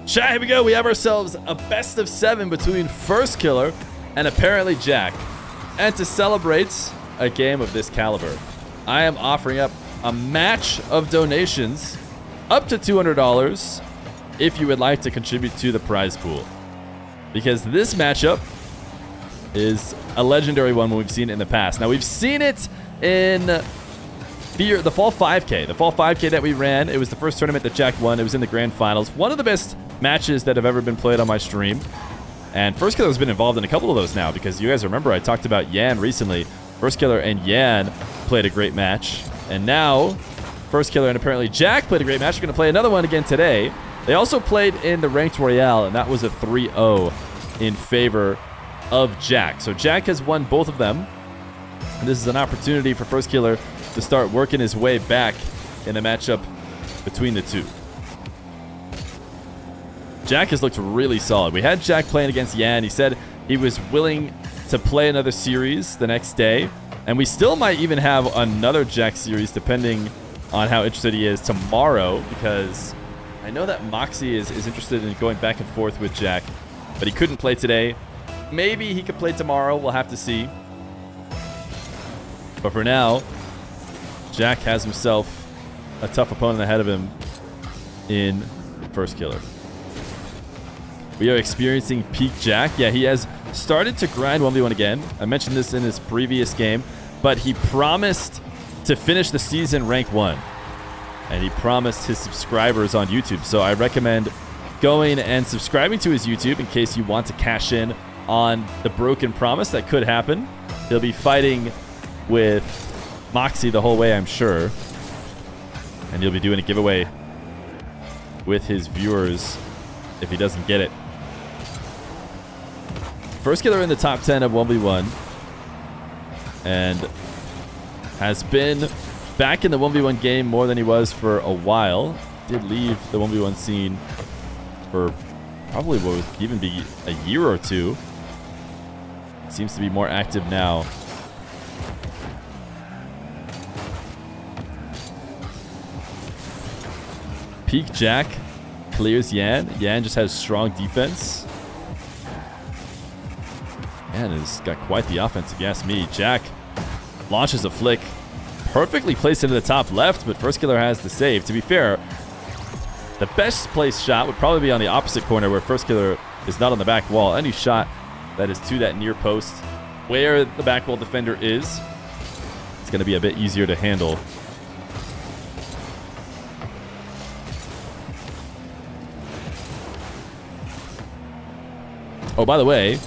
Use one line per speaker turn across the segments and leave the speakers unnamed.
Chat, here we go. We have ourselves a best of 7 between Firstkiller and ApparentlyJack. And to celebrate a game of this caliber, I am offering up a match of donations up to $200 if you would like to contribute to the prize pool. Because this matchup is a legendary one we've seen in the past. Now, we've seen it in Feer, the Fall 5K. The Fall 5K that we ran, it was the first tournament that Jack won. It was in the grand finals. One of the best matches that have ever been played on my stream. And Firstkiller has been involved in a couple of those now, because you guys remember I talked about Yan recently. Firstkiller and Yan played a great match. And now, Firstkiller and ApparentlyJack played a great match. We're going to play another one again today. They also played in the Ranked Royale, and that was a 3-0 in favor of Jack. So Jack has won both of them. And this is an opportunity for Firstkiller to start working his way back in the matchup between the two. Jack has looked really solid. We had Jack playing against Yan. He said he was willing to play another series the next day. And we still might even have another Jack series depending on how interested he is tomorrow, because I know that Moxie is interested in going back and forth with Jack, but he couldn't play today. Maybe he could play tomorrow. We'll have to see. But for now, Jack has himself a tough opponent ahead of him in Firstkiller. We are experiencing peak Jack. Yeah, he has started to grind 1v1 again. I mentioned this in his previous game, but he promised to finish the season rank 1. And he promised his subscribers on YouTube. So I recommend going and subscribing to his YouTube in case you want to cash in on the broken promise that could happen. He'll be fighting with Moxie the whole way, I'm sure. And he'll be doing a giveaway with his viewers if he doesn't get it. Firstkiller in the top 10 of 1v1. And has been back in the 1v1 game more than he was for a while. Did leave the 1v1 scene for probably what would even be a year or two. Seems to be more active now. Peak Jack clears Yan. Yan just has strong defense. Yan has got quite the offense, if you ask me. Jack launches a flick. Perfectly placed into the top left, but Firstkiller has the save. To be fair, the best placed shot would probably be on the opposite corner where Firstkiller is not on the back wall. Any shot that is to that near post where the back wall defender is, it's going to be a bit easier to handle. Oh, by the way,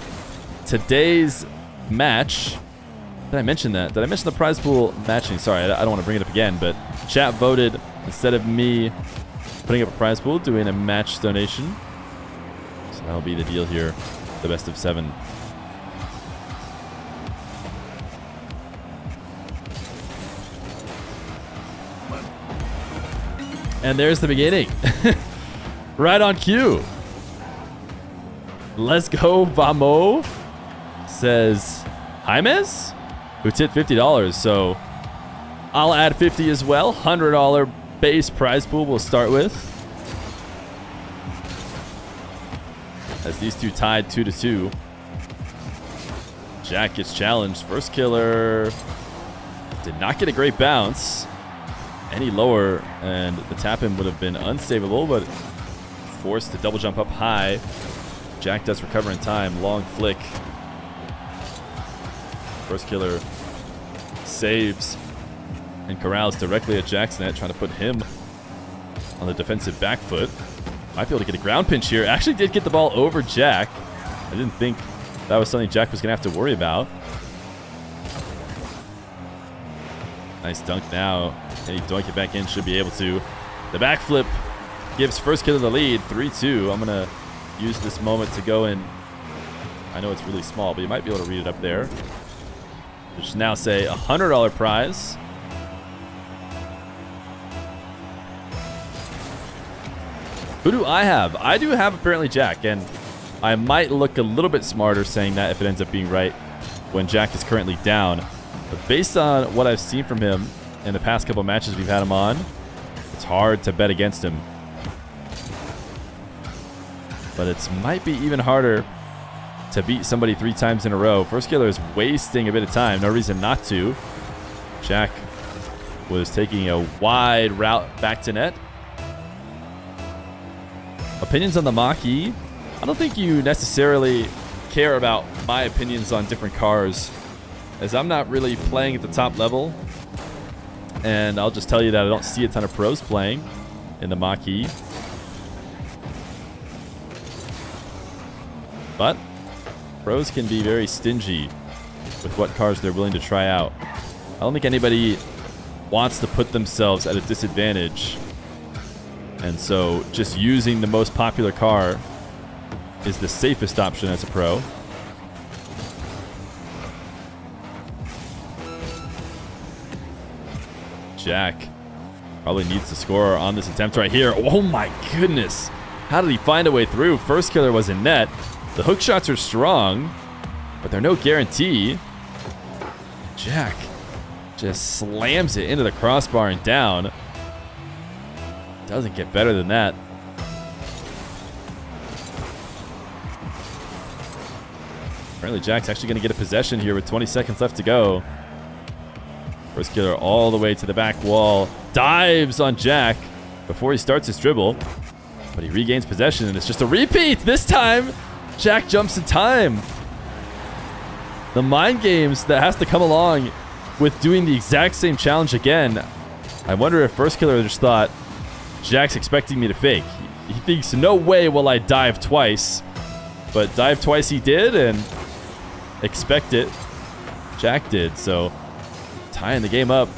today's match... Did I mention that? Did I mention the prize pool matching? Sorry, I don't want to bring it up again, but chat voted, instead of me putting up a prize pool, doing a match donation. So that'll be the deal here. The best of 7. And there's the beginning. Right on cue. Let's go, Vamo, says Jaimes, who tipped $50. So I'll add 50 as well. $100 base prize pool we'll start with. As these two tied 2-2. Jack gets challenged. Firstkiller did not get a great bounce. Any lower, and the tap-in would have been unsavable, but forced to double jump up high. Jack does recover in time. Long flick. Firstkiller saves and corrals directly at Jack's net, trying to put him on the defensive back foot. Might be able to get a ground pinch here. Actually did get the ball over Jack. I didn't think that was something Jack was going to have to worry about. Nice dunk now. Can he dunk it back in? Should be able to. The backflip gives Firstkiller the lead, 3-2. I'm going to use this moment to go in. I know it's really small, but you might be able to read it up there. Which now say $100 prize. Who do I have? I do have ApparentlyJack, and I might look a little bit smarter saying that if it ends up being right when Jack is currently down. But based on what I've seen from him in the past couple of matches we've had him on, it's hard to bet against him. but it might be even harder to beat somebody 3 times in a row. Firstkiller is wasting a bit of time. No reason not to. Jack was taking a wide route back to net. Opinions on the Mach-E? I don't think you necessarily care about my opinions on different cars, as I'm not really playing at the top level. And I'll just tell you that I don't see a ton of pros playing in the Mach-E. But pros can be very stingy with what cars they're willing to try out. I don't think anybody wants to put themselves at a disadvantage. And so just using the most popular car is the safest option as a pro. Jack probably needs to score on this attempt right here. Oh my goodness. How did he find a way through? Firstkiller was in net. The hook shots are strong, but they're no guarantee. Jack just slams it into the crossbar and down. Doesn't get better than that. Apparently Jack's actually going to get a possession here with 20 seconds left to go. Firstkiller all the way to the back wall. Dives on Jack before he starts his dribble. But he regains possession, and it's just a repeat. This time, Jack jumps in time. The mind games that has to come along with doing the exact same challenge again. I wonder if Firstkiller just thought, Jack's expecting me to fake. He thinks, no way will I dive twice. But dive twice he did, and expect it. Jack did, so tying the game up.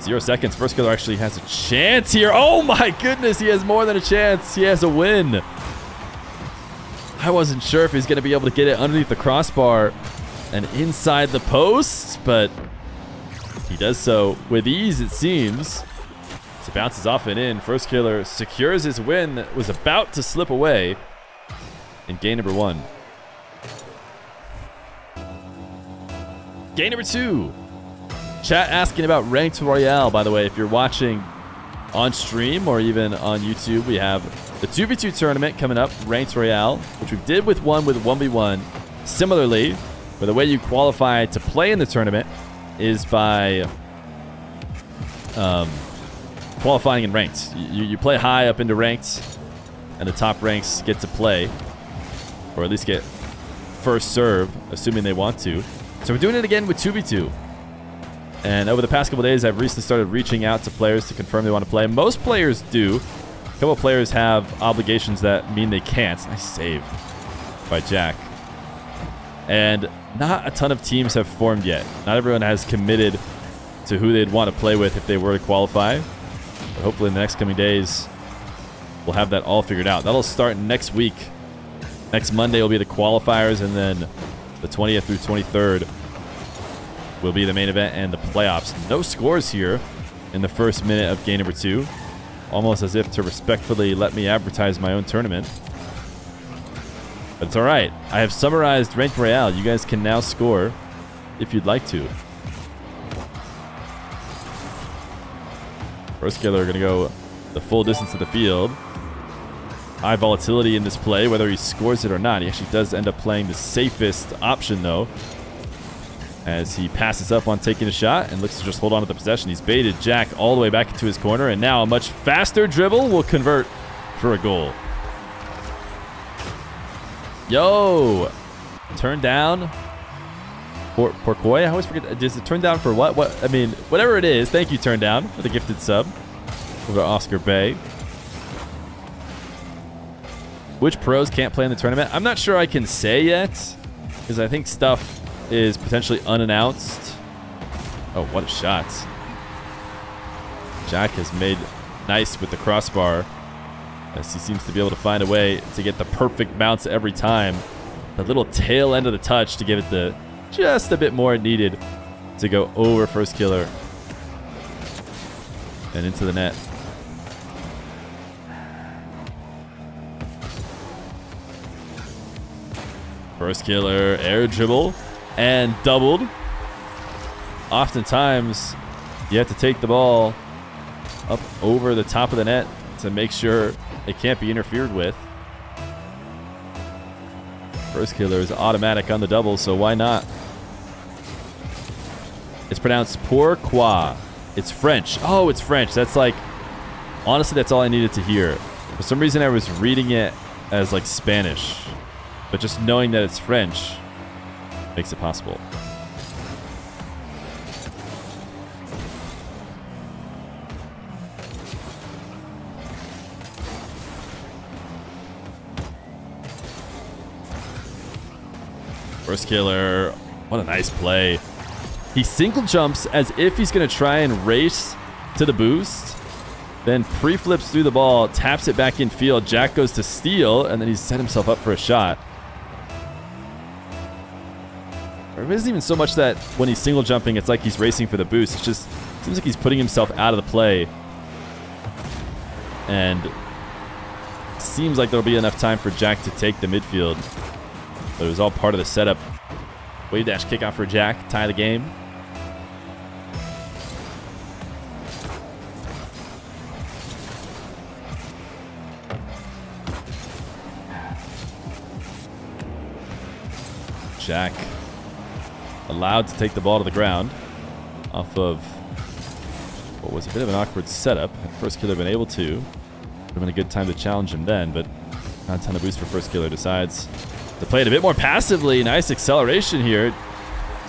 0 seconds. Firstkiller actually has a chance here. Oh my goodness, he has more than a chance. He has a win. I wasn't sure if he's going to be able to get it underneath the crossbar and inside the post, but he does so with ease, it seems. So bounces off and in. Firstkiller secures his win that was about to slip away in game number 1. Game number 2. Chat asking about Ranked Royale, by the way. If you're watching on stream or even on YouTube, we have the 2v2 tournament coming up, Ranked Royale, which we did with 1v1. Similarly, where the way you qualify to play in the tournament is by qualifying in Ranked. You play high up into Ranked, and the top ranks get to play, or at least get first serve, assuming they want to. So we're doing it again with 2v2. And over the past couple days, I've recently started reaching out to players to confirm they want to play. Most players do. A couple of players have obligations that mean they can't. Nice save by Jack. And not a ton of teams have formed yet. Not everyone has committed to who they'd want to play with if they were to qualify. But hopefully in the next coming days, we'll have that all figured out. That'll start next week. Next Monday will be the qualifiers, and then the 20th through 23rd will be the main event and the playoffs. No scores here in the first minute of game number 2. Almost as if to respectfully let me advertise my own tournament. But it's all right. I have summarized Ranked Royale. You guys can now score if you'd like to. Firstkiller going to go the full distance of the field. High volatility in this play, whether he scores it or not. He actually does end up playing the safest option, though, as he passes up on taking a shot and looks to just hold on to the possession. He's baited Jack all the way back into his corner, and now a much faster dribble will convert for a goal. Yo! Turn down. Porcoy? I always forget. Does it turn down for what? What? I mean, whatever it is. Thank you, Turn Down, for the gifted sub. Over Oscar Bay. Which pros can't play in the tournament? I'm not sure I can say yet, because I think stuff is potentially unannounced. Oh, what a shot. Jack has made nice with the crossbar, as he seems to be able to find a way to get the perfect bounce every time. The little tail end of the touch to give it the just a bit more needed to go over Firstkiller and into the net. Firstkiller air dribble and doubled. Oftentimes, you have to take the ball up over the top of the net to make sure it can't be interfered with. Firstkiller is automatic on the double, so why not? It's pronounced pourquoi. It's French. Oh, it's French. That's like, honestly, that's all I needed to hear. For some reason, I was reading it as like Spanish, but just knowing that it's French makes it possible. Firstkiller, what a nice play. He single jumps as if he's going to try and race to the boost, then pre-flips through the ball, taps it back in field. Jack goes to steal, and then he's set himself up for a shot. It isn't even so much that when he's single jumping, it's like he's racing for the boost. It's just, it seems like he's putting himself out of the play. And it seems like there'll be enough time for Jack to take the midfield. But it was all part of the setup. Wave dash kickoff for Jack, tie the game. Jack allowed to take the ball to the ground off of what was a bit of an awkward setup. Had Firstkiller been able to, would have been a good time to challenge him then, but not a ton of boost for Firstkiller. Decides to play it a bit more passively. Nice acceleration here.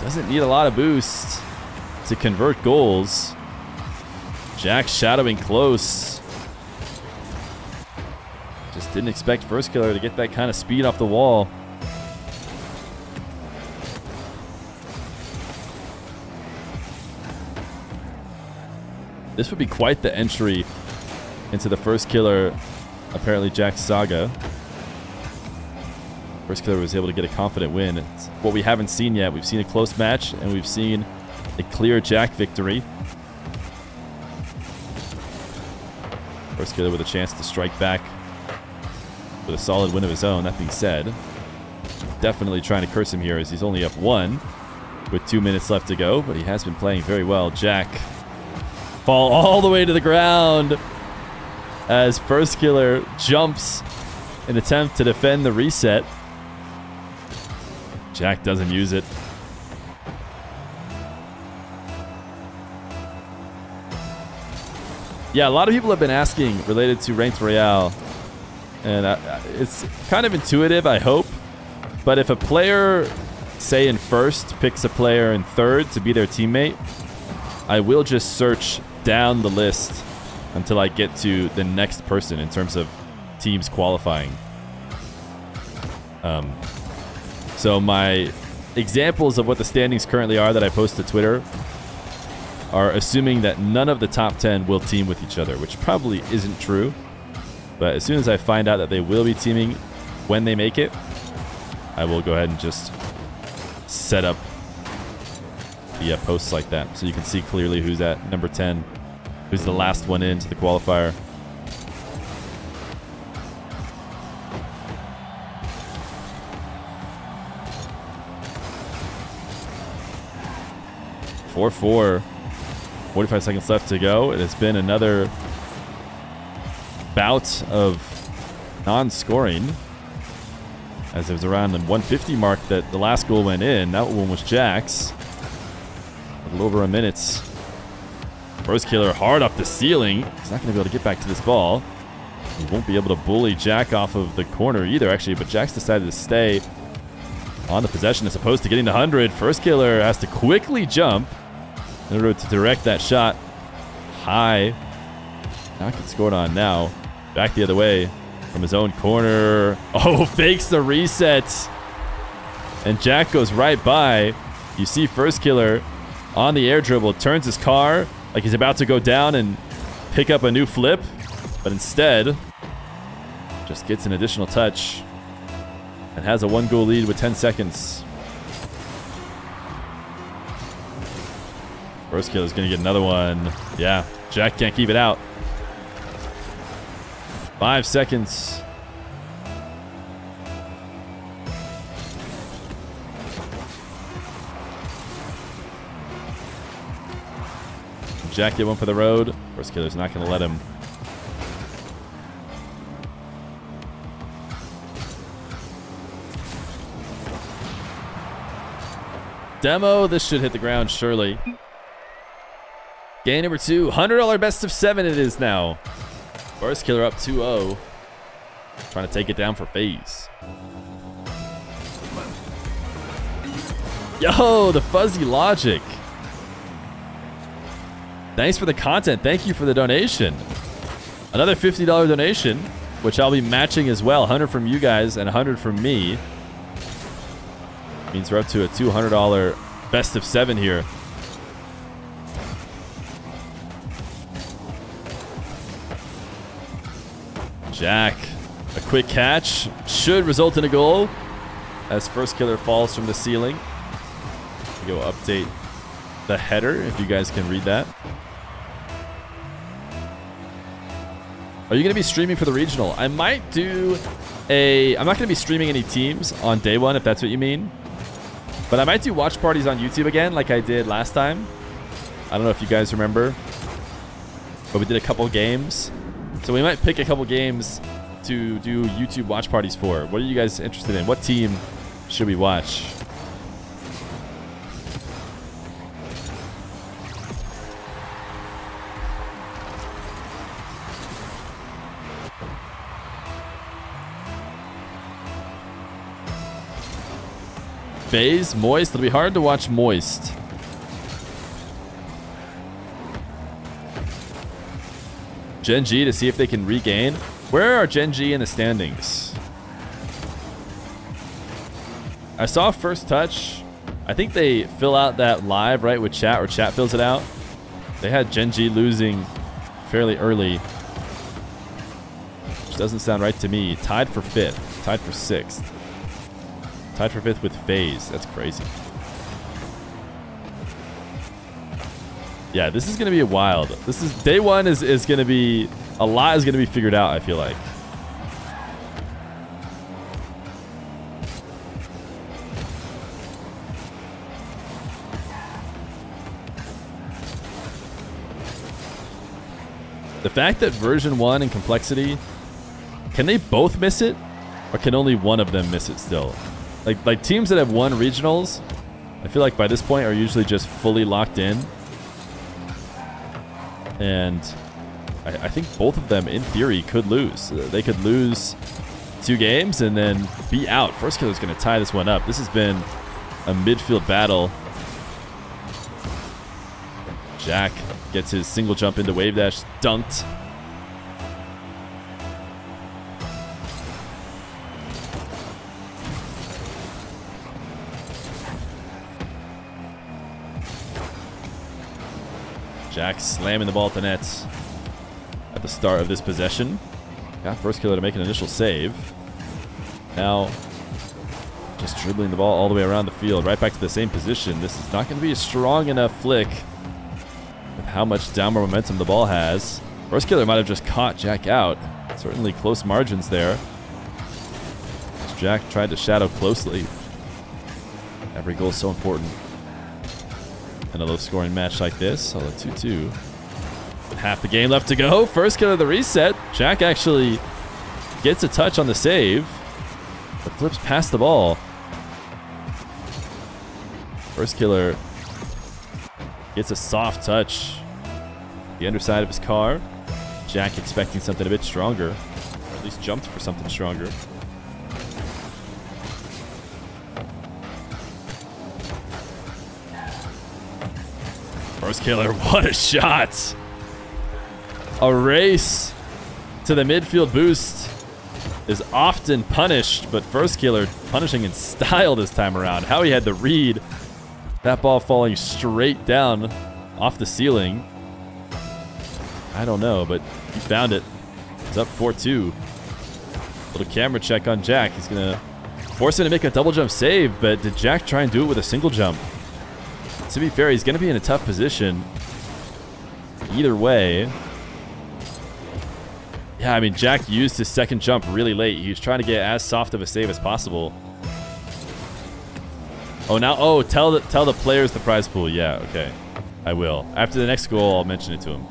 Doesn't need a lot of boost to convert goals. Jack shadowing close. Just didn't expect Firstkiller to get that kind of speed off the wall. This would be quite the entry into the Firstkiller ApparentlyJack saga. Firstkiller was able to get a confident win. It's what we haven't seen yet. We've seen a close match, and we've seen a clear Jack victory. Firstkiller with a chance to strike back with a solid win of his own. That being said, definitely trying to curse him here as he's only up 1 with 2 minutes left to go, but he has been playing very well. Jack fall all the way to the ground as Firstkiller jumps in an attempt to defend the reset. Jack doesn't use it. Yeah, a lot of people have been asking related to Ranked Royale, and it's kind of intuitive, I hope. But if a player, say in first, picks a player in third to be their teammate, I will just search down the list until I get to the next person in terms of teams qualifying. So my examples of what the standings currently are that I post to Twitter are assuming that none of the top 10 will team with each other, which probably isn't true. But as soon as I find out that they will be teaming when they make it, I will go ahead and just set up the posts like that so you can see clearly who's at number 10, who's the last one into the qualifier. (4-4). 45 seconds left to go. It has been another bout of non-scoring, as it was around the 150 mark that the last goal went in. That one was Jack's. A little over a minute. Firstkiller hard up the ceiling. He's not going to be able to get back to this ball. He won't be able to bully Jack off of the corner either, actually, but Jack's decided to stay on the possession as opposed to getting the 100. Firstkiller has to quickly jump in order to direct that shot high. Not get scored on now. Back the other way from his own corner. Oh, fakes the reset. And Jack goes right by. You see Firstkiller on the air dribble, turns his car like he's about to go down and pick up a new flip, but instead just gets an additional touch and has a 1-goal lead with 10 seconds. Firstkiller is going to get another one. Yeah, Jack can't keep it out. 5 seconds. Jack get one for the road. Firstkiller's not going to let him. Demo. This should hit the ground, surely. Game number 2. $100 best of 7 it is now. Firstkiller up 2-0. Trying to take it down for FaZe. Yo, the fuzzy logic. Thanks for the content. Thank you for the donation. Another $50 donation, which I'll be matching as well. 100 from you guys and 100 from me. Means we're up to a $200 best of 7 here. Jack, a quick catch should result in a goal as Firstkiller falls from the ceiling. Go update the header if you guys can read that. Are you going to be streaming for the regional? I might do a... I'm not going to be streaming any teams on day 1 if that's what you mean. But I might do watch parties on YouTube again like I did last time. I don't know if you guys remember. But we did a couple games. So we might pick a couple games to do YouTube watch parties for. What are you guys interested in? What team should we watch? FaZe, Moist. It'll be hard to watch Moist. Gen G to see if they can regain. Where are Gen G in the standings? I saw First Touch. I think they fill out that live, right, with chat, or chat fills it out. They had Gen G losing fairly early, which doesn't sound right to me. Tied for 5th. Tied for 6th. Tied for 5th with FaZe. That's crazy. Yeah, this is going to be a wild. This is day 1 is going to be a lot is going to be figured out, I feel like. The fact that version 1 and complexity, can they both miss it, or can only one of them miss it still? Like teams that have won regionals, I feel like by this point are usually just fully locked in. And I think both of them, in theory, could lose. They could lose 2 games and then be out. Firstkiller is going to tie this one up. This has been a midfield battle. Jack gets his single jump into wave dash, dunked. Jack slamming the ball at the net at the start of this possession. Got Firstkiller to make an initial save. Now, just dribbling the ball all the way around the field, right back to the same position. This is not going to be a strong enough flick with how much downward momentum the ball has. Firstkiller might have just caught Jack out. Certainly close margins there. Jack tried to shadow closely. Every goal is so important in a low-scoring match like this. So, 2-2. Half the game left to go. Firstkiller the reset. Jack actually gets a touch on the save, but flips past the ball. Firstkiller gets a soft touch. The underside of his car. Jack expecting something a bit stronger, or at least jumped for something stronger. Firstkiller, what a shot! A race to the midfield boost is often punished, but Firstkiller punishing in style this time around. How he had to read that ball falling straight down off the ceiling, I don't know, but he found it. It's up 4-2. Little camera check on Jack. He's going to force him to make a double jump save, but did Jack try and do it with a single jump? To be fair, he's going to be in a tough position either way. Yeah, I mean, Jack used his second jump really late. He was trying to get as soft of a save as possible. Oh, now, oh, tell the players the prize pool. Yeah, okay. I will. After the next goal, I'll mention it to him.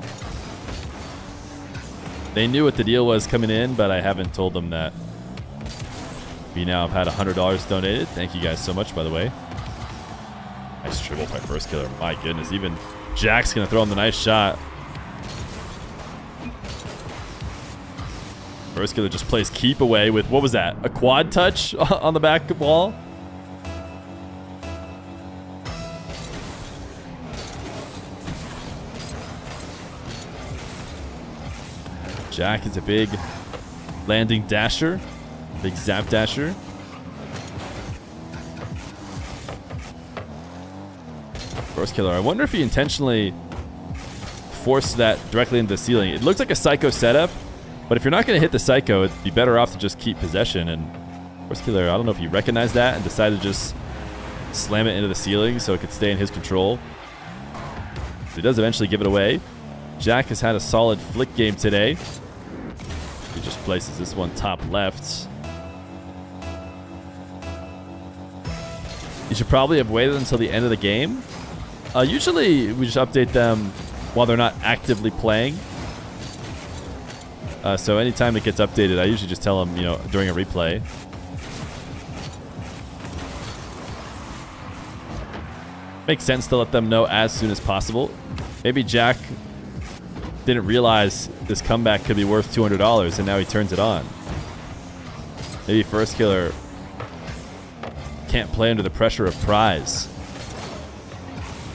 They knew what the deal was coming in, but I haven't told them that. We now have had $100 donated. Thank you guys so much, by the way. Nice triple by Firstkiller. My goodness, even Jack's going to throw him the nice shot. Firstkiller just plays keep away with, what was that? A quad touch on the back wall? Jack is a big landing dasher. Big zap dasher. Firstkiller. I wonder if he intentionally forced that directly into the ceiling. It looks like a Psycho setup, but if you're not going to hit the Psycho, it'd be better off to just keep possession. And Firstkiller, I don't know if he recognized that and decided to just slam it into the ceiling so it could stay in his control. He does eventually give it away. Jack has had a solid flick game today. He just places this one top left. You should probably have waited until the end of the game. Usually, we just update them while they're not actively playing. So anytime it gets updated, I usually just tell them, you know, during a replay. Makes sense to let them know as soon as possible. Maybe Jack didn't realize this comeback could be worth $200, and now he turns it on. Maybe Firstkiller can't play under the pressure of prize.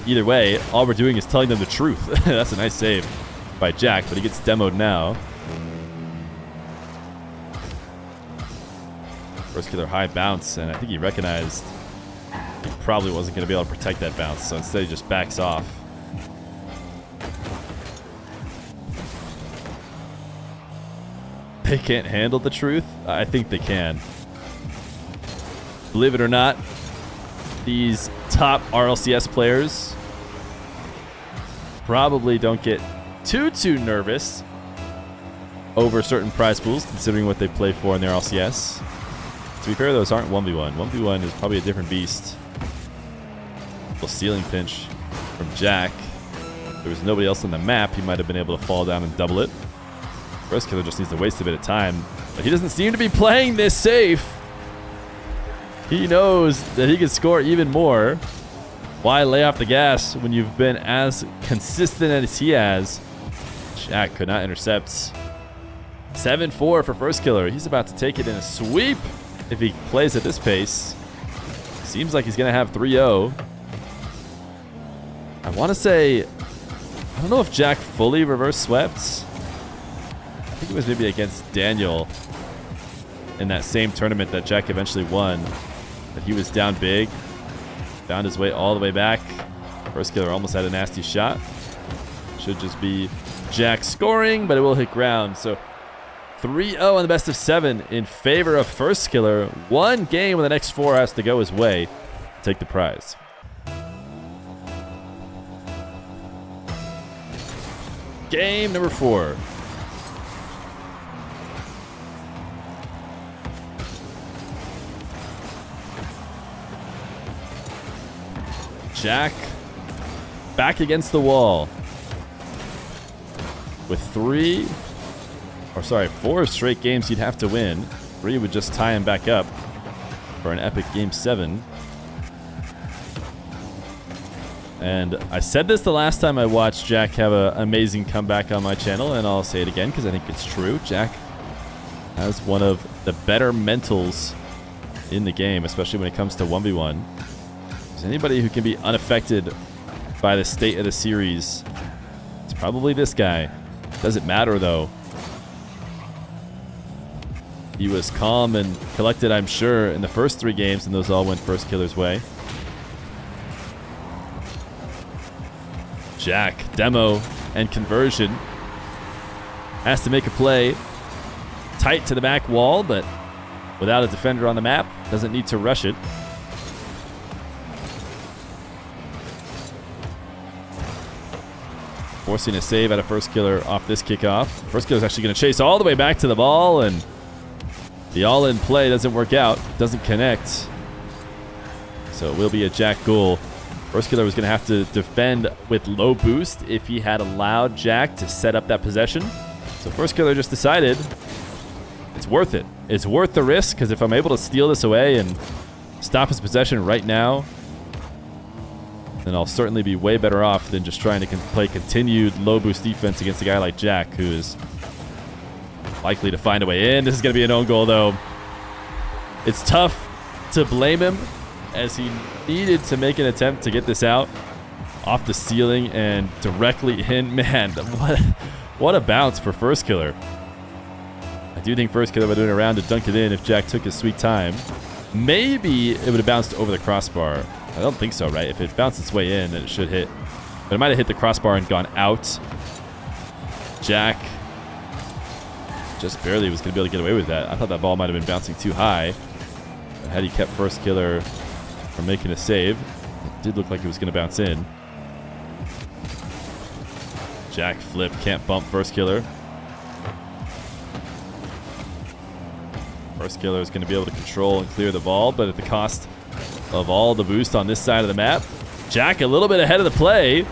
Either way, all we're doing is telling them the truth. That's a nice save by Jack, but he gets demoed now. Firstkiller high bounce, and I think he recognized he probably wasn't going to be able to protect that bounce, so instead he just backs off. They can't handle the truth? I think they can. Believe it or not, these top RLCS players probably don't get too nervous over certain prize pools, considering what they play for in their RLCS. To be fair, those aren't 1v1. 1v1 is probably a different beast. A little ceiling pinch from Jack. If there was nobody else on the map, he might have been able to fall down and double it. Firstkiller just needs to waste a bit of time, but he doesn't seem to be playing this safe. He knows that he can score even more. Why lay off the gas when you've been as consistent as he has? Jack could not intercept. 7-4 for Firstkiller. He's about to take it in a sweep if he plays at this pace. Seems like he's going to have 3-0. I want to say, I don't know if Jack fully reverse swept. I think it was maybe against Daniel in that same tournament that Jack eventually won. But he was down big. Found his way all the way back. Firstkiller almost had a nasty shot. Should just be Jack scoring, but it will hit ground. So 3-0 in the best of 7 in favor of Firstkiller. One game when the next 4 has to go his way. Take the prize. Game number 4. Jack back against the wall with 4 straight games he'd have to win. 3 would just tie him back up for an epic game 7. And I said this the last time I watched Jack have an amazing comeback on my channel, and I'll say it again because I think it's true. Jack has one of the better mentals in the game, especially when it comes to 1v1. Anybody who can be unaffected by the state of the series, it's probably this guy. Doesn't matter though. He was calm and collected, I'm sure, in the first 3 games, and those all went Firstkiller's way. Jack, demo, and conversion. Has to make a play. Tight to the back wall, but without a defender on the map, doesn't need to rush it. Forcing a save out of Firstkiller off this kickoff. Firstkiller's actually going to chase all the way back to the ball, and the all-in play doesn't work out. Doesn't connect. So it will be a Jack goal. Firstkiller was going to have to defend with low boost if he had allowed Jack to set up that possession. So Firstkiller just decided it's worth it. It's worth the risk, because if I'm able to steal this away and stop his possession right now, then I'll certainly be way better off than just trying to play continued low boost defense against a guy like Jack, who is likely to find a way in. This is going to be an own goal, though. It's tough to blame him, as he needed to make an attempt to get this out off the ceiling and directly in. Man, what a bounce for Firstkiller. I do think Firstkiller would have been around to dunk it in if Jack took his sweet time. Maybe it would have bounced over the crossbar. I don't think so, right? If it bounced its way in, then it should hit. But it might have hit the crossbar and gone out. Jack just barely was going to be able to get away with that. I thought that ball might have been bouncing too high. But had he kept Firstkiller from making a save, it did look like it was going to bounce in. Jack flip, can't bump Firstkiller. Firstkiller is going to be able to control and clear the ball, but at the cost of all the boost on this side of the map. Jack a little bit ahead of the play,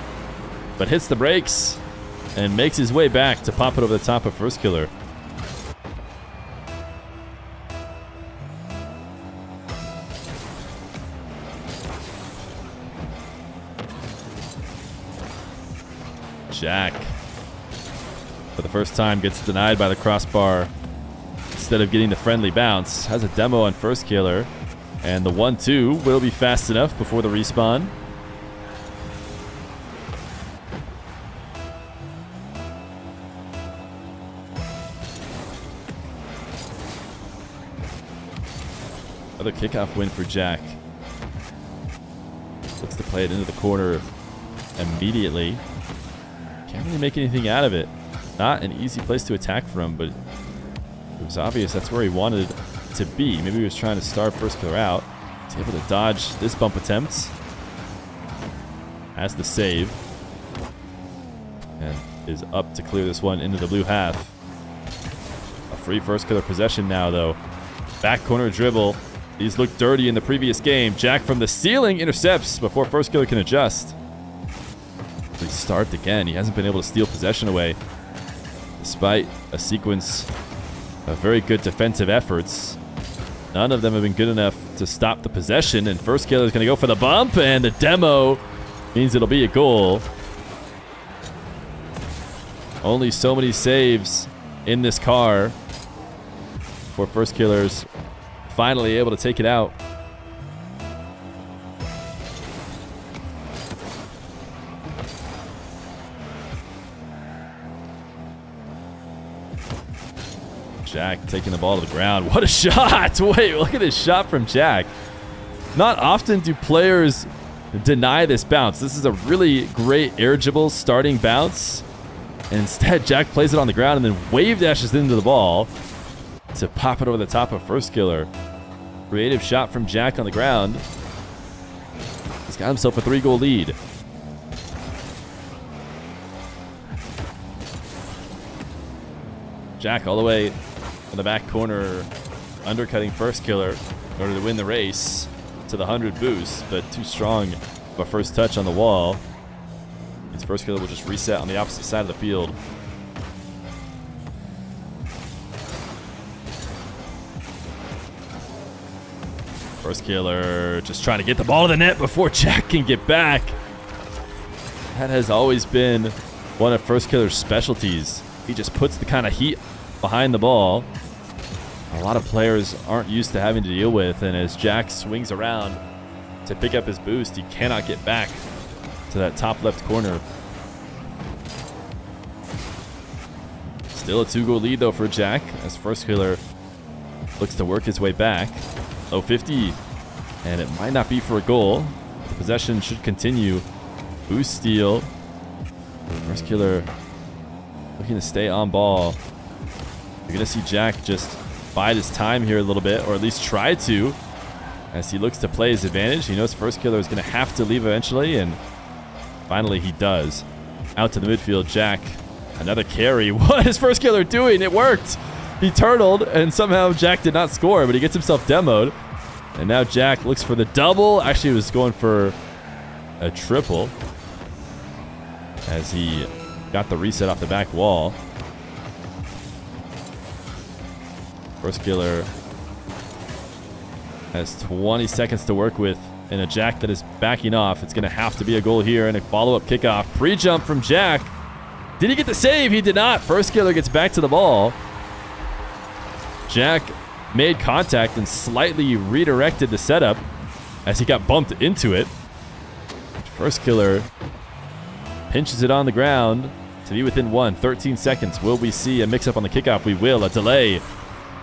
but hits the brakes and makes his way back to pop it over the top of Firstkiller. Jack, for the first time, gets denied by the crossbar instead of getting the friendly bounce. Has a demo on Firstkiller, and the 1-2 will be fast enough before the respawn. Another kickoff win for Jack. Looks to play it into the corner immediately. Can't really make anything out of it. Not an easy place to attack from, but it was obvious that's where he wanted to be. Maybe he was trying to starve Firstkiller out. He's able to dodge this bump attempt. Has the save. And is up to clear this one into the blue half. A free Firstkiller possession now, though. Back corner dribble. These looked dirty in the previous game. Jack from the ceiling intercepts before Firstkiller can adjust. He starved again. He hasn't been able to steal possession away, despite a sequence of very good defensive efforts. None of them have been good enough to stop the possession, and Firstkiller is going to go for the bump, and the demo means it'll be a goal. Only so many saves in this car before Firstkiller's finally able to take it out. Jack taking the ball to the ground. What a shot! Wait, look at this shot from Jack. Not often do players deny this bounce. This is a really great air dribble starting bounce. And instead, Jack plays it on the ground and then wave dashes into the ball to pop it over the top of Firstkiller. Creative shot from Jack on the ground. He's got himself a 3-goal lead. Jack all the way in the back corner, undercutting Firstkiller in order to win the race to the 100 boost, but too strong of a first touch on the wall. Means Firstkiller will just reset on the opposite side of the field. Firstkiller just trying to get the ball to the net before Jack can get back. That has always been one of Firstkiller's specialties. He just puts the kind of heat behind the ball a lot of players aren't used to having to deal with, and as Jack swings around to pick up his boost, he cannot get back to that top left corner. Still a 2-goal lead though for Jack as Firstkiller looks to work his way back. Low 50, and it might not be for a goal. The possession should continue. Boost steal. Firstkiller looking to stay on ball. You're going to see Jack just bide his time here a little bit, or at least try to, as he looks to play his advantage. He knows Firstkiller is going to have to leave eventually, and finally he does. Out to the midfield, Jack. Another carry. What is Firstkiller doing? It worked. He turtled, and somehow Jack did not score, but he gets himself demoed. And now Jack looks for the double. Actually, he was going for a triple as he got the reset off the back wall. Firstkiller has 20 seconds to work with and a Jack that is backing off. It's going to have to be a goal here and a follow-up kickoff. Pre-jump from Jack. Did he get the save? He did not. Firstkiller gets back to the ball. Jack made contact and slightly redirected the setup as he got bumped into it. Firstkiller pinches it on the ground to be within 13 seconds. Will we see a mix-up on the kickoff? We will. A delay.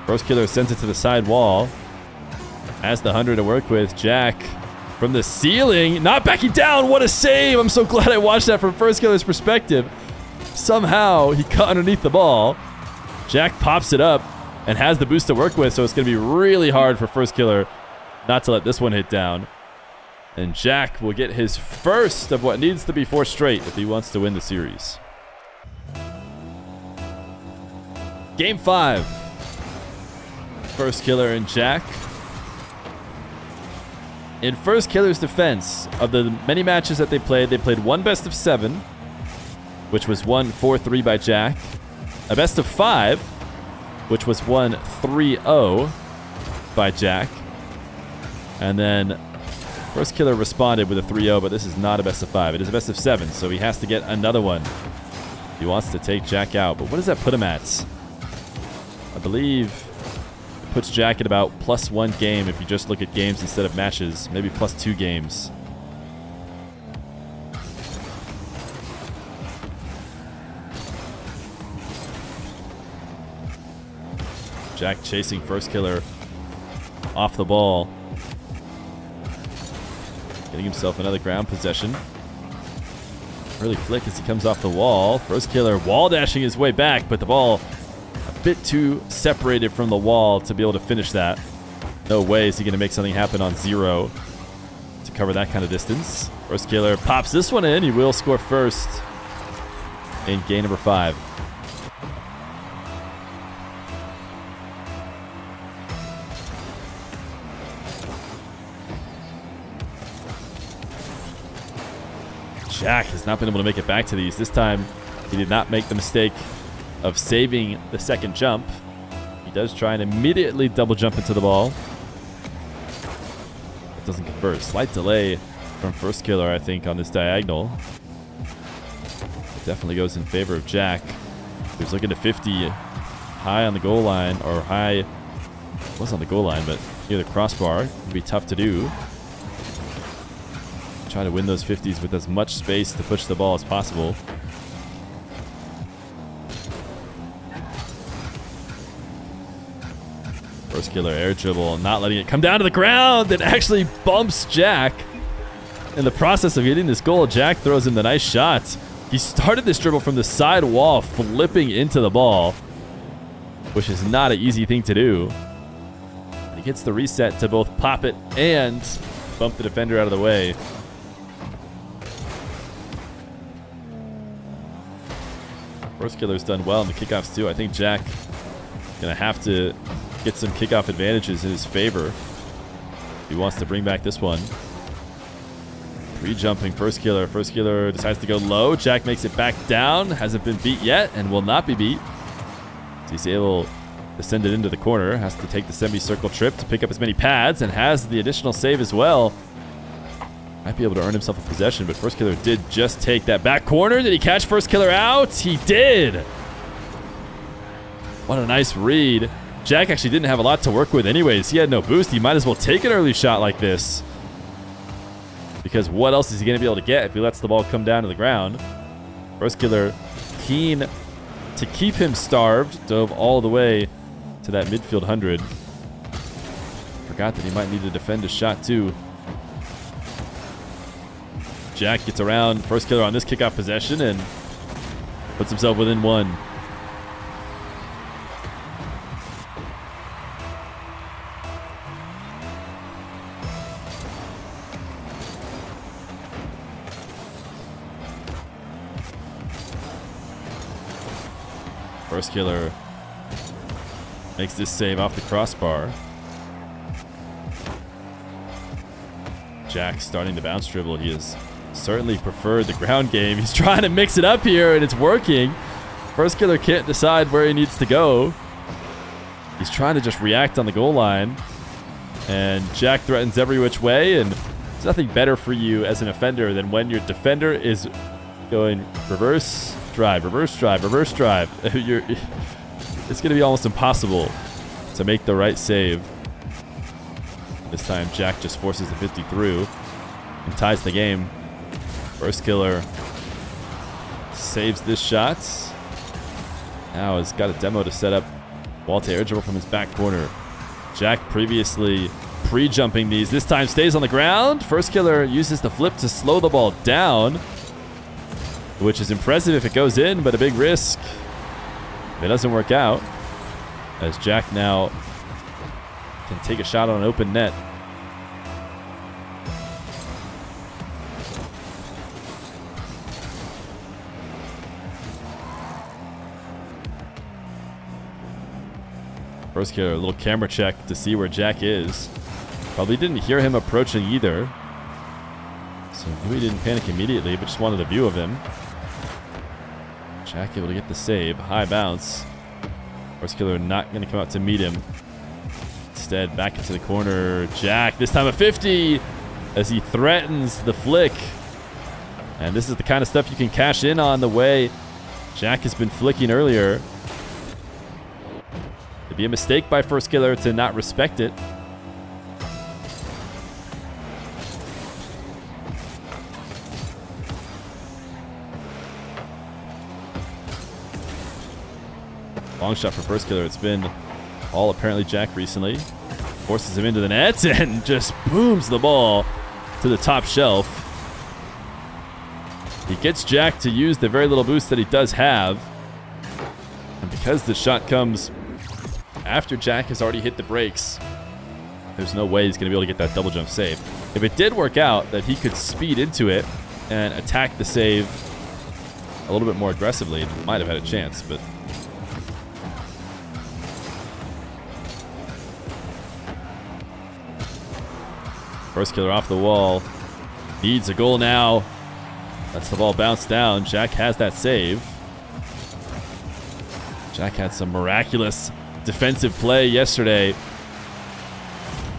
Firstkiller sends it to the side wall. Has the 100 to work with. Jack from the ceiling. Not backing down. What a save. I'm so glad I watched that from Firstkiller's perspective. Somehow he cut underneath the ball. Jack pops it up and has the boost to work with, so it's going to be really hard for Firstkiller not to let this one hit down. And Jack will get his first of what needs to be 4 straight if he wants to win the series. Game 5. Firstkiller and Jack. In Firstkiller's defense, of the many matches that they played one best of 7, which was won 4-3 by Jack. A best of 5, which was won 3-0 by Jack. And then Firstkiller responded with a 3-0, but this is not a best of 5. It is a best of 7, so he has to get another one. He wants to take Jack out, but what does that put him at? I believe it puts Jack at about +1 game if you just look at games instead of matches. Maybe +2 games. Jack chasing Firstkiller off the ball. Getting himself another ground possession. Early flick as he comes off the wall. Firstkiller wall dashing his way back, but the ball a bit too separated from the wall to be able to finish that. No way is he going to make something happen on 0 to cover that kind of distance. Firstkiller pops this one in. He will score first in game number 5. Jack has not been able to make it back to these. This time, he did not make the mistake of saving the second jump. He does try and immediately double jump into the ball. It doesn't convert. Slight delay from Firstkiller, I think, on this diagonal. It definitely goes in favor of Jack, who's looking to 50 high on the goal line, or high, was on the goal line, but near the crossbar. It would be tough to do. Try to win those 50s with as much space to push the ball as possible. Firstkiller air dribble, not letting it come down to the ground. It actually bumps Jack. In the process of getting this goal, Jack throws in the nice shot. He started this dribble from the side wall, flipping into the ball, which is not an easy thing to do. He gets the reset to both pop it and bump the defender out of the way. Firstkiller's done well in the kickoffs too. I think Jack gonna have to get some kickoff advantages in his favor. He wants to bring back this one. Re-jumping Firstkiller. Firstkiller decides to go low. Jack makes it back down. Hasn't been beat yet and will not be beat. He's able to send it into the corner. Has to take the semicircle trip to pick up as many pads and has the additional save as well. Might be able to earn himself a possession, but Firstkiller did just take that back corner. Did he catch Firstkiller out? He did. What a nice read. Jack actually didn't have a lot to work with anyways. He had no boost. He might as well take an early shot like this, because what else is he going to be able to get if he lets the ball come down to the ground? Firstkiller, keen to keep him starved, dove all the way to that midfield 100. Forgot that he might need to defend his shot too. Jack gets around Firstkiller on this kickoff possession and puts himself within 1. Firstkiller makes this save off the crossbar. Jack starting the bounce dribble. He has certainly preferred the ground game. He's trying to mix it up here, and it's working. Firstkiller can't decide where he needs to go. He's trying to just react on the goal line, and Jack threatens every which way, and There's nothing better for you as an offender than when your defender is going reverse drive, reverse drive, reverse drive. It's going to be almost impossible to make the right save. This time, Jack just forces the 50 through and ties the game. Firstkiller saves this shot. Now has got a demo to set up wall to air dribble from his back corner. Jack previously pre-jumping these. This time stays on the ground. Firstkiller uses the flip to slow the ball down, which is impressive if it goes in, but a big risk if it doesn't work out, as Jack now can take a shot on an open net. Firstkiller, a little camera check to see where Jack is. Probably didn't hear him approaching either, so knew he didn't panic immediately, but just wanted a view of him. Jack able to get the save. High bounce. Firstkiller not going to come out to meet him. Instead, back into the corner. Jack, this time a 50 as he threatens the flick. And this is the kind of stuff you can cash in on the way Jack has been flicking earlier. It'd be a mistake by Firstkiller to not respect it. Long shot for Firstkiller. It's been all ApparentlyJack recently. Forces him into the net and just booms the ball to the top shelf. He gets Jack to use the very little boost that he does have. And because the shot comes after Jack has already hit the brakes, there's no way he's going to be able to get that double jump save. If it did work out that he could speed into it and attack the save a little bit more aggressively, might have had a chance, but Firstkiller off the wall. Needs a goal now. Lets the ball bounce down. Jack has that save. Jack had some miraculous defensive play yesterday.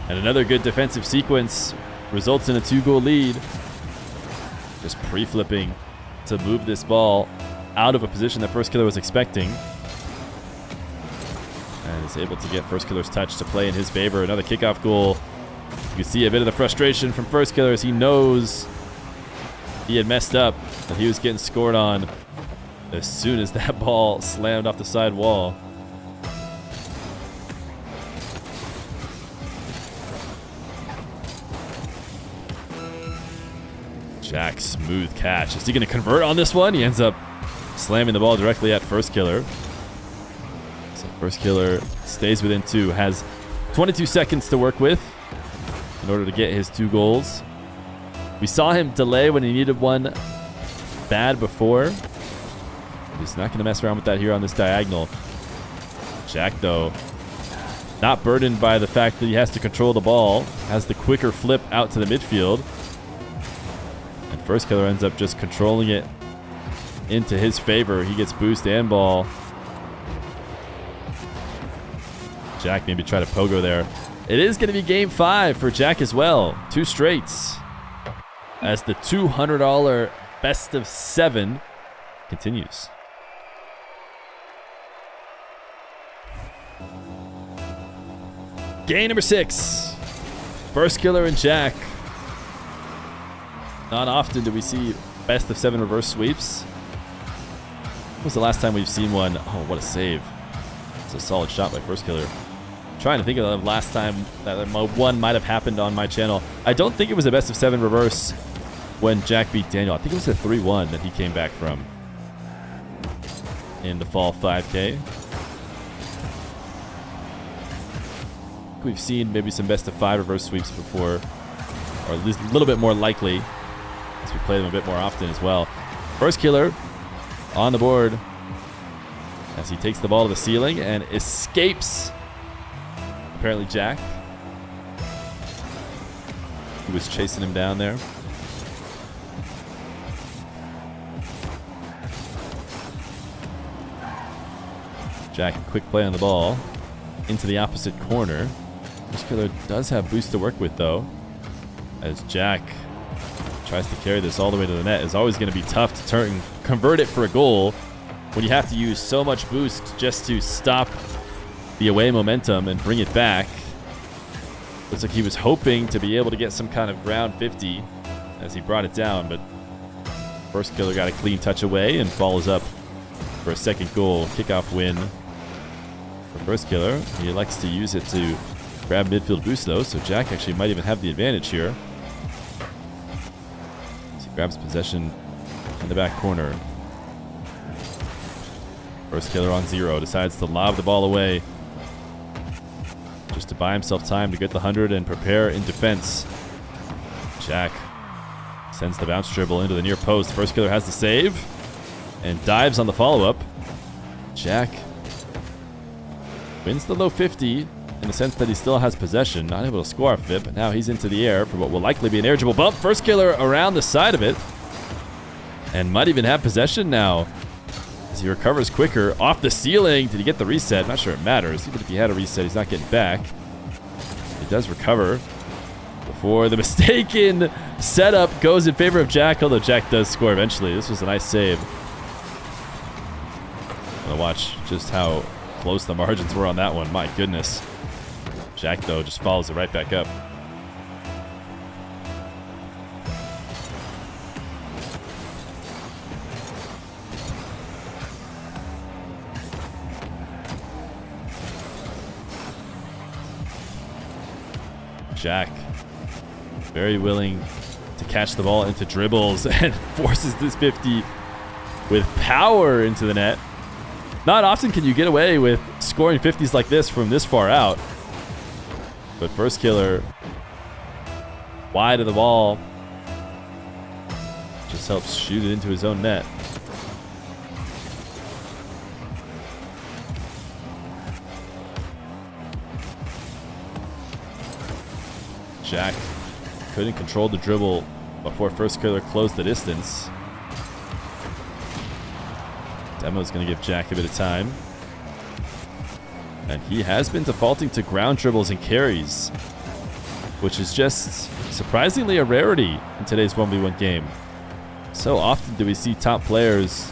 And another good defensive sequence results in a 2-goal lead. Just pre-flipping to move this ball out of a position that Firstkiller was expecting. And is able to get Firstkiller's touch to play in his favor. Another kickoff goal. You can see a bit of the frustration from Firstkiller as he knows he had messed up, and he was getting scored on as soon as that ball slammed off the side wall. Jack, smooth catch. Is he going to convert on this one? He ends up slamming the ball directly at Firstkiller. So Firstkiller stays within 2, has 22 seconds to work with in order to get his 2 goals. We saw him delay when he needed one bad before. He's not going to mess around with that here on this diagonal. Jack, though, not burdened by the fact that he has to control the ball, has the quicker flip out to the midfield. And Firstkiller ends up just controlling it into his favor. He gets boost and ball. Jack maybe try to pogo there. It is going to be game 5 for Jack as well. 2 straights as the $200 best of 7 continues. Game number 6. Firstkiller and Jack. Not often do we see best of 7 reverse sweeps. When was the last time we've seen one? Oh, what a save. It's a solid shot by Firstkiller. Trying to think of the last time that one might have happened on my channel. I don't think it was a best of 7 reverse when Jack beat Daniel. I think it was a 3-1 that he came back from in the fall 5K. We've seen maybe some best of 5 reverse sweeps before, or at least a little bit more likely as we play them a bit more often as well. Firstkiller on the board as he takes the ball to the ceiling and escapes ApparentlyJack, who was chasing him down there. Jack, quick play on the ball into the opposite corner. Firstkiller does have boost to work with, though. as Jack tries to carry this all the way to the net. It's always going to be tough to convert it for a goal when you have to use so much boost just to stop the away momentum and bring it back. Looks like he was hoping to be able to get some kind of ground 50 as he brought it down, but Firstkiller got a clean touch away and follows up for a second goal. Kickoff win for Firstkiller. He elects to use it to grab midfield boost though, so Jack actually might even have the advantage here. As he grabs possession in the back corner. Firstkiller on 0, decides to lob the ball away just to buy himself time to get the 100 and prepare in defense. Jack sends the bounce dribble into the near post. Firstkiller has the save and dives on the follow-up. Jack wins the low 50 in the sense that he still has possession, not able to score off of it, but now he's into the air for what will likely be an air dribble bump. Firstkiller around the side of it and might even have possession now as he recovers quicker off the ceiling. Did he get the reset? Not sure it matters. Even if he had a reset, he's not getting back. He does recover before the mistaken setup goes in favor of Jack, although Jack does score eventually. This was a nice save. I'm gonna watch just how close the margins were on that one. My goodness. Jack, though, just follows it right back up. Jack, very willing to catch the ball into dribbles and forces this 50 with power into the net. Not often can you get away with scoring 50s like this from this far out. But Firstkiller, wide of the ball, just helps shoot it into his own net. Jack couldn't control the dribble before Firstkiller closed the distance. Demo's going to give Jack a bit of time. And he has been defaulting to ground dribbles and carries, which is just surprisingly a rarity in today's 1v1 game. So often do we see top players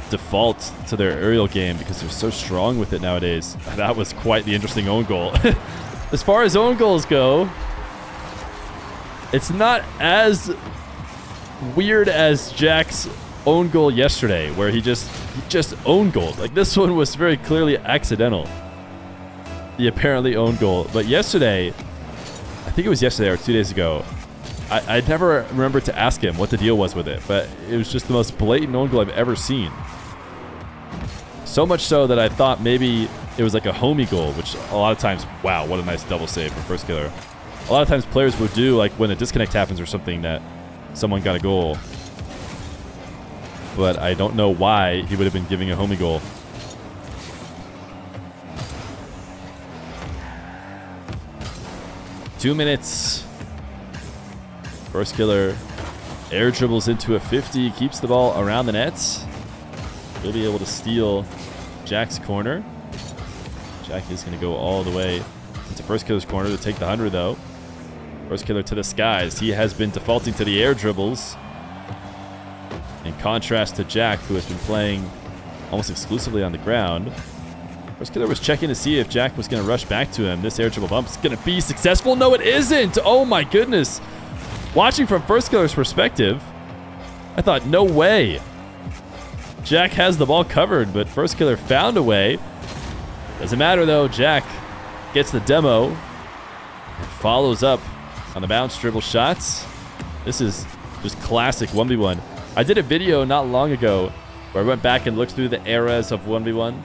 default to their aerial game because they're so strong with it nowadays. That was quite the interesting own goal. As far as own goals go, it's not as weird as Jack's own goal yesterday, where he just own goaled. Like, this one was very clearly accidental, the apparently own goal. But yesterday, I think it was yesterday or 2 days ago, I never remembered to ask him what the deal was with it, but it was just the most blatant own goal I've ever seen. So much so that I thought maybe it was like a homie goal, which a lot of times, wow, what a nice double save from Firstkiller. A lot of times players would do, like when a disconnect happens or something, that someone got a goal. But I don't know why he would have been giving a homie goal. Two minutes. Firstkiller air dribbles into a 50, keeps the ball around the nets. He'll be able to steal Jack's corner. Jack is going to go all the way into Firstkiller's corner to take the 100, though. Firstkiller to the skies. He has been defaulting to the air dribbles, in contrast to Jack, who has been playing almost exclusively on the ground. Firstkiller was checking to see if Jack was going to rush back to him. This air dribble bump is going to be successful. No, it isn't. Oh, my goodness. Watching from Firstkiller's perspective, I thought, no way. Jack has the ball covered, but Firstkiller found a way. Doesn't matter, though. Jack gets the demo and follows up on the bounce dribble shots. This is just classic 1v1. I did a video not long ago where I went back and looked through the eras of 1v1.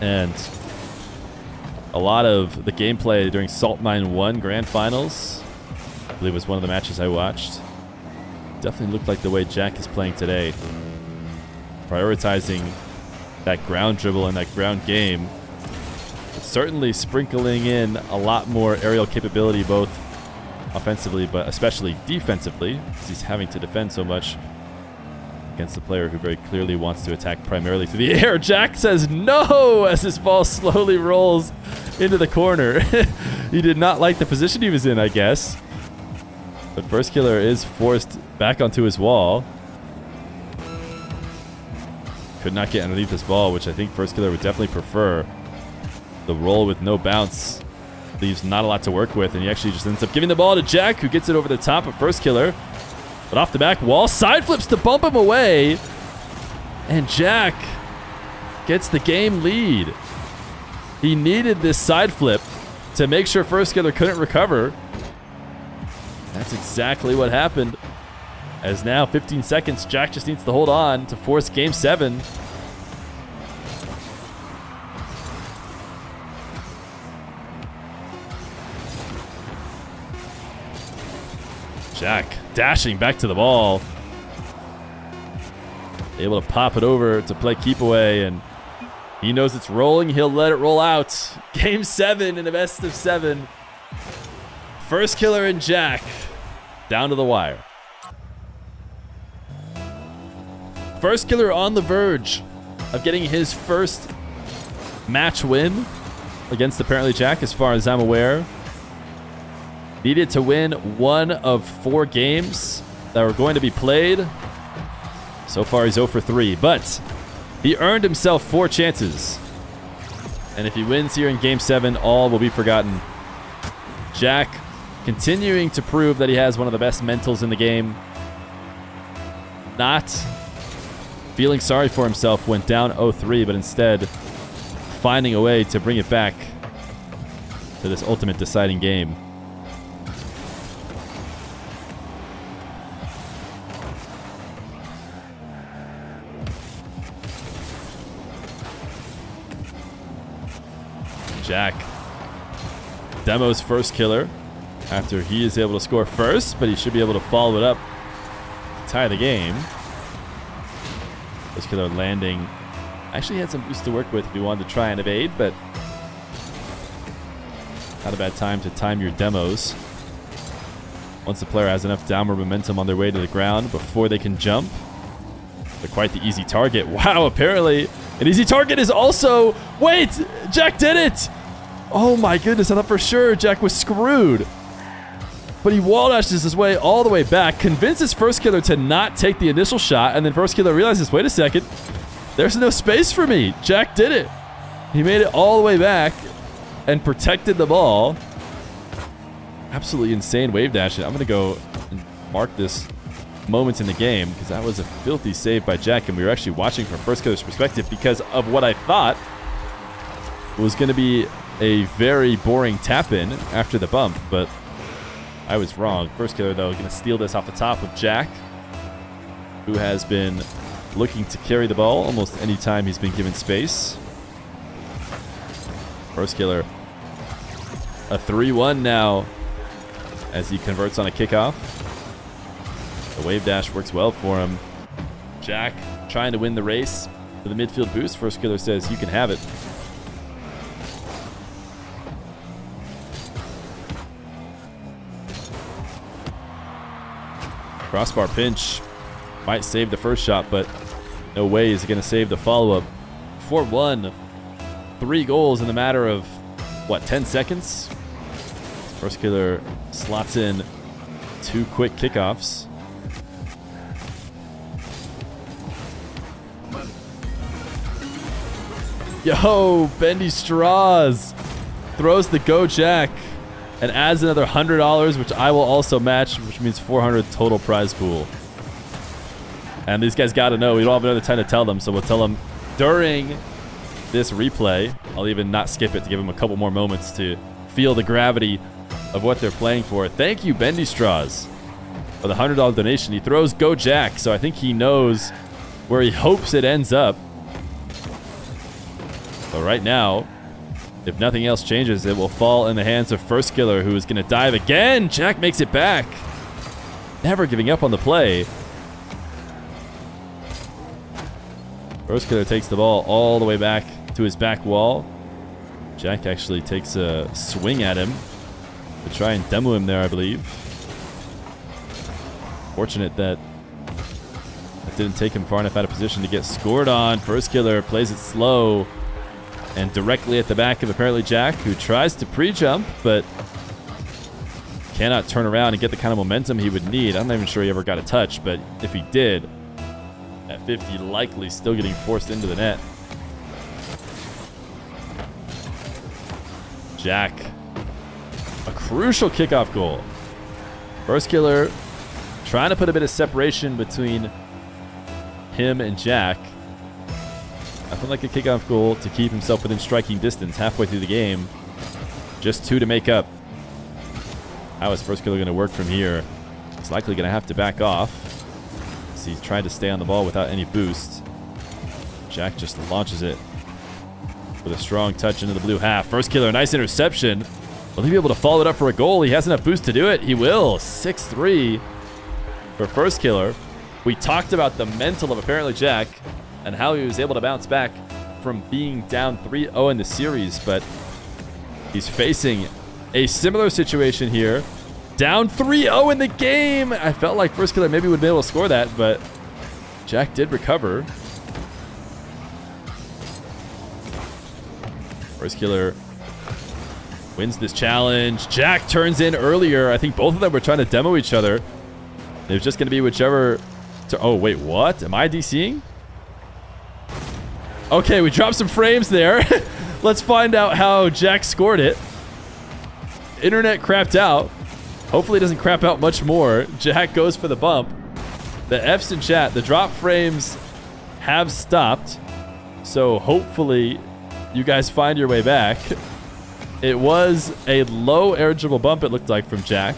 And a lot of the gameplay during Salt Mine 1 Grand Finals, I believe was one of the matches I watched, definitely looked like the way Jack is playing today. Prioritizing that ground dribble and that ground game. But certainly sprinkling in a lot more aerial capability, both offensively but especially defensively, because he's having to defend so much against the player who very clearly wants to attack primarily through the air. Jack says no as his ball slowly rolls into the corner. He did not like the position he was in, I guess. But Firstkiller is forced back onto his wall. Could not get underneath this ball, which I think Firstkiller would definitely prefer. The roll with no bounce leaves not a lot to work with, and he actually just ends up giving the ball to Jack, who gets it over the top of Firstkiller. But off the back wall, side flips to bump him away. And Jack gets the game lead. He needed this side flip to make sure Firstkiller couldn't recover. That's exactly what happened. As now, 15 seconds, Jack just needs to hold on to force game 7. Jack dashing back to the ball. Able to pop it over to play keep away, and he knows it's rolling. He'll let it roll out. Game 7 in a best of 7. Firstkiller and Jack down to the wire. Firstkiller on the verge of getting his first match win against ApparentlyJack, as far as I'm aware. Needed to win 1 of 4 games that were going to be played. So far, he's 0 for 3, but he earned himself 4 chances. And if he wins here in Game 7, all will be forgotten. Jack continuing to prove that he has one of the best mentals in the game. Not feeling sorry for himself, went down 0-3, but instead finding a way to bring it back to this ultimate deciding game. Jack demos Firstkiller after he is able to score first, but he should be able to follow it up to tie the game. Firstkiller landing. Actually had some boost to work with if he wanted to try and evade, but not a bad time to time your demos. Once the player has enough downward momentum on their way to the ground before they can jump. But quite the easy target. Wow, apparently an easy target is also... Wait! Jack did it! Oh my goodness, I thought for sure Jack was screwed. But he wall dashes his way all the way back, convinces Firstkiller to not take the initial shot, and then Firstkiller realizes, wait a second, there's no space for me. Jack did it. He made it all the way back and protected the ball. Absolutely insane wave dash. I'm going to go and mark this moment in the game because that was a filthy save by Jack, and we were actually watching from Firstkiller's perspective because of what I thought was going to be a very boring tap-in after the bump, but I was wrong. Firstkiller, though, going to steal this off the top of Jack, who has been looking to carry the ball almost any time he's been given space. Firstkiller, a 3-1 now as he converts on a kickoff. The wave dash works well for him. Jack trying to win the race for the midfield boost. Firstkiller says, you can have it. Crossbar pinch might save the first shot, but no way is it going to save the follow-up. 4-1. 3 goals in the matter of, what, 10 seconds? Firstkiller slots in 2 quick kickoffs. Yo, Bendy Straws throws the Go Jack and adds another $100, which I will also match, which means 400 total prize pool. And these guys got to know. We don't have another time to tell them, so we'll tell them during this replay. I'll even not skip it to give them a couple more moments to feel the gravity of what they're playing for. Thank you, Bendy Straws, for the $100 donation. He throws Go Jack, so I think he knows where he hopes it ends up. So right now, if nothing else changes, it will fall in the hands of Firstkiller, who is going to dive again. Jack makes it back. Never giving up on the play. Firstkiller takes the ball all the way back to his back wall. Jack actually takes a swing at him to try and demo him there, I believe. Fortunate that That didn't take him far enough out of position to get scored on. Firstkiller plays it slow and directly at the back of ApparentlyJack, who tries to pre-jump, but cannot turn around and get the kind of momentum he would need. I'm not even sure he ever got a touch, but if he did, at 50, likely still getting forced into the net. Jack, a crucial kickoff goal. Firstkiller trying to put a bit of separation between him and Jack. I feel like a kickoff goal to keep himself within striking distance halfway through the game. Just 2 to make up. How is Firstkiller going to work from here? He's likely going to have to back off. So he's trying to stay on the ball without any boost. Jack just launches it with a strong touch into the blue half. Firstkiller, nice interception. Will he be able to follow it up for a goal? He has enough boost to do it. He will. 6-3 for Firstkiller. We talked about the mental of ApparentlyJack and how he was able to bounce back from being down 3-0 in the series, but he's facing a similar situation here. Down 3-0 in the game. I felt like Firstkiller maybe would be able to score that, but Jack did recover. Firstkiller wins this challenge. Jack turns in earlier. I think both of them were trying to demo each other. It was just going to be whichever... Oh, wait, what? Am I DCing? Okay, we dropped some frames there. Let's find out how Jack scored it. Internet crapped out. Hopefully it doesn't crap out much more. Jack goes for the bump. The F's in chat, the drop frames have stopped. So hopefully you guys find your way back. It was a low air dribble bump, it looked like, from Jack.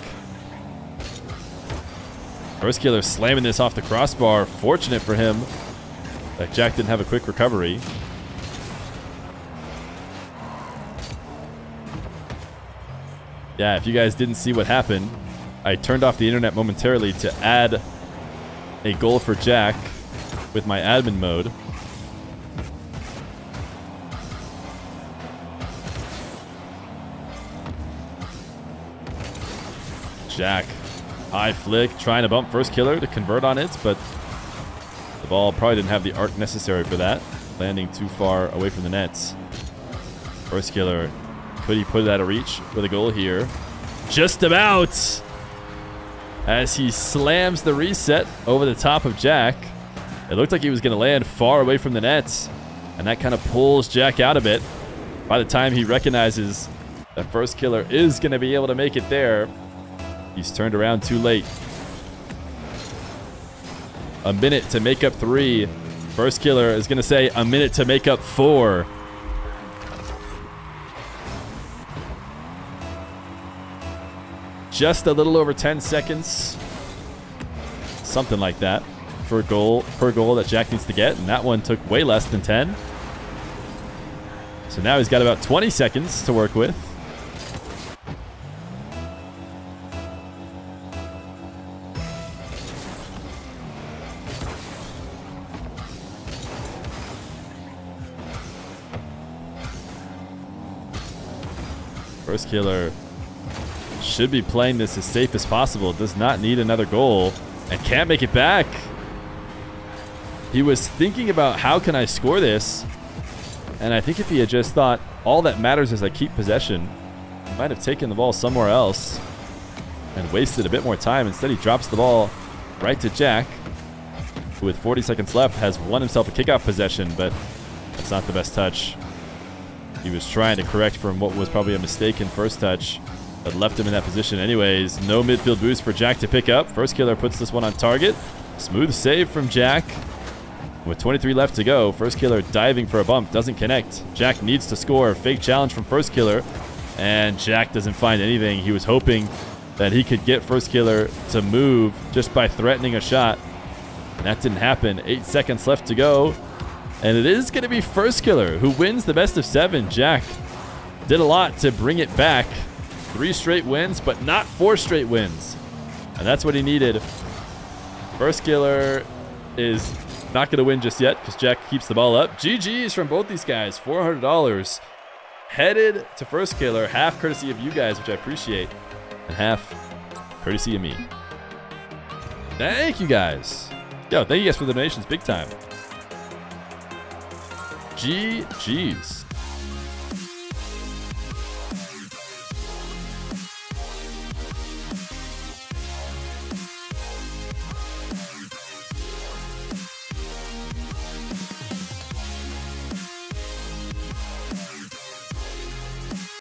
Firstkiller slamming this off the crossbar. Fortunate for him that Jack didn't have a quick recovery. Yeah, if you guys didn't see what happened, I turned off the internet momentarily to add a goal for Jack with my admin mode. Jack, high flick, trying to bump Firstkiller to convert on it, but the ball probably didn't have the arc necessary for that, landing too far away from the nets. Firstkiller, could he put it out of reach with a goal here? Just about! As he slams the reset over the top of Jack. It looked like he was going to land far away from the nets, and that kind of pulls Jack out a bit. By the time he recognizes that Firstkiller is going to be able to make it there, he's turned around too late. A minute to make up 3. Firstkiller is going to say a minute to make up 4. Just a little over 10 seconds. Something like that for a goal, per goal that Jack needs to get. And that one took way less than 10. So now he's got about 20 seconds to work with. Firstkiller should be playing this as safe as possible. Does not need another goal and can't make it back. He was thinking about how can I score this, and I think if he had just thought all that matters is I keep possession, he might have taken the ball somewhere else and wasted a bit more time. Instead, he drops the ball right to Jack, who with 40 seconds left has won himself a kickoff possession, but that's not the best touch. He was trying to correct from what was probably a mistaken first touch that left him in that position anyways. No midfield boost for Jack to pick up. Firstkiller puts this one on target. Smooth save from Jack. With 23 left to go, Firstkiller diving for a bump. Doesn't connect. Jack needs to score. Fake challenge from Firstkiller. And Jack doesn't find anything. He was hoping that he could get Firstkiller to move just by threatening a shot. And that didn't happen. 8 seconds left to go. And it is going to be Firstkiller who wins the best of 7. Jack did a lot to bring it back. 3 straight wins, but not 4 straight wins. And that's what he needed. Firstkiller is not going to win just yet because Jack keeps the ball up. GG's from both these guys. $400 headed to Firstkiller. Half courtesy of you guys, which I appreciate, and half courtesy of me. Thank you guys Yo, thank you guys for the donations. Big time. GG's.